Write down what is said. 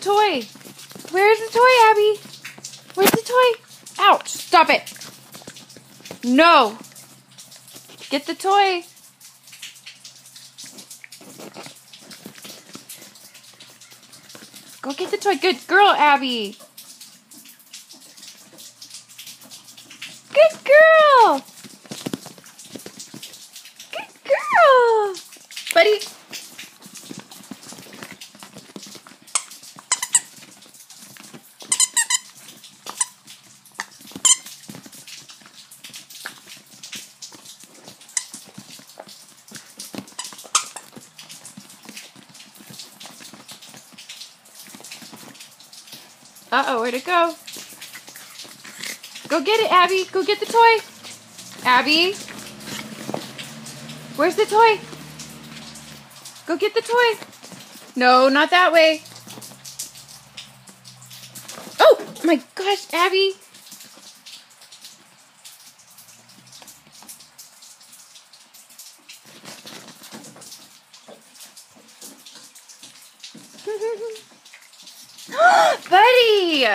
toy? Where's the toy, Abby? Where's the toy? Ouch, stop it. No. Get the toy. Go get the toy. Good girl, Abby. Good girl. Good girl. Buddy. Uh-oh, where'd it go? Go get it, Abby. Go get the toy. Abby? Where's the toy? Go get the toy. No, not that way. Oh, my gosh, Abby. Buddy!